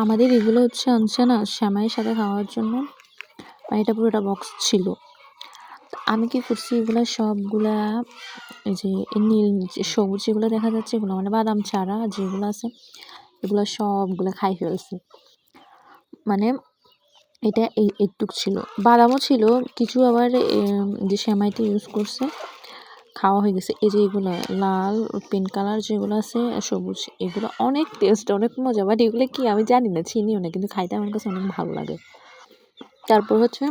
আমাদের এগুলো হচ্ছে আনছে না সেমাইয়ের সাথে খাওয়ার জন্য, এটা পুরোটা বক্স ছিল। আমি কি করছি, এগুলা সবগুলা এই যে নীল সবুজ যেগুলো দেখা যাচ্ছে, এগুলো মানে বাদাম চারা যেগুলো আছে, এগুলো সবগুলো খাই ফেলছি। মানে এটা এইটুক ছিল, বাদামও ছিল কিছু, আবার যে সেমাইতে ইউজ করছে খাওয়া হয়ে গেছে। এই যে এগুলো লাল পিঙ্ক কালার যেগুলো আছে, সবুজ, এগুলো অনেক টেস্ট, অনেক মজা। বাট এগুলো কি আমি জানি না, চিনিও না, কিন্তু খাইতে আমার কাছে অনেক ভালো লাগে। তারপর হচ্ছে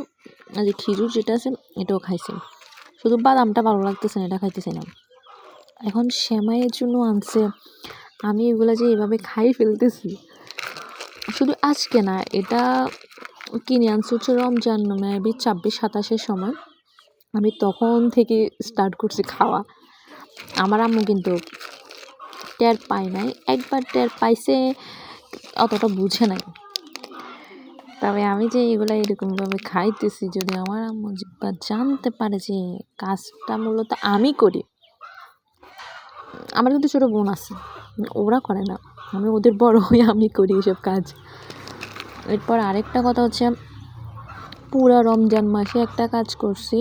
যে খিজুর যেটা আছে এটাও খাইছি, শুধু বাদামটা ভালো লাগতেছে না, এটা খাইতেছি না। এখন সেমাইয়ের জন্য আনছে, আমি এগুলো যে এভাবে খাই ফেলতেছি, শুধু আজকে না, এটা কিনে আনছে হচ্ছে রমজান মেবি 26-27 সময়, আমি তখন থেকে স্টার্ট করছি খাওয়া। আমার আম্মু কিন্তু টের পায় নাই, একবার টের পাইছে, অতটা বুঝে নাই। তবে আমি যে এগুলো এরকমভাবে খাইতেছি, যদি আমার আম্মু জানতে পারে যে কাজটা মূলত আমি করি। আমার কিন্তু ছোটো বোন আছে, ওরা করে না, আমি ওদের বড় হয়ে আমি করি এসব কাজ। এরপর আরেকটা কথা হচ্ছে, পুরো রমজান মাসে একটা কাজ করছি,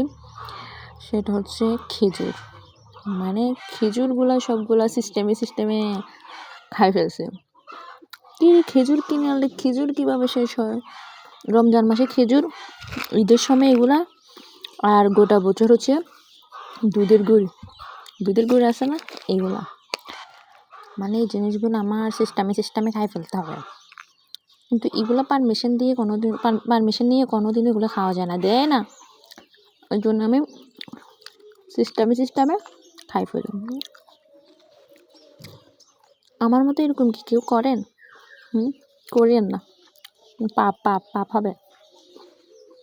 সেটা হচ্ছে খেজুর। মানে খেজুরগুলা সবগুলা সিস্টেমে খাই ফেলছে। কি খেজুর কিনে আনলে খেজুর কীভাবে শেষ হয়? রমজান মাসে খেজুর, ঈদের সময় এগুলা, আর গোটা বছর হচ্ছে দুধের গুড় আছে না, এগুলা। মানে এই জিনিসগুলো আমার সিস্টেমে খাই ফেলতে হবে। কিন্তু এগুলো পারমিশন নিয়ে কোনোদিন এগুলো খাওয়া যায় না, দেয় না। ওই জন্য আমি সিস্টেমে খাই ফেলি। আমার মতো এরকম কি কেউ করেন? করেন না, পাপ হবে।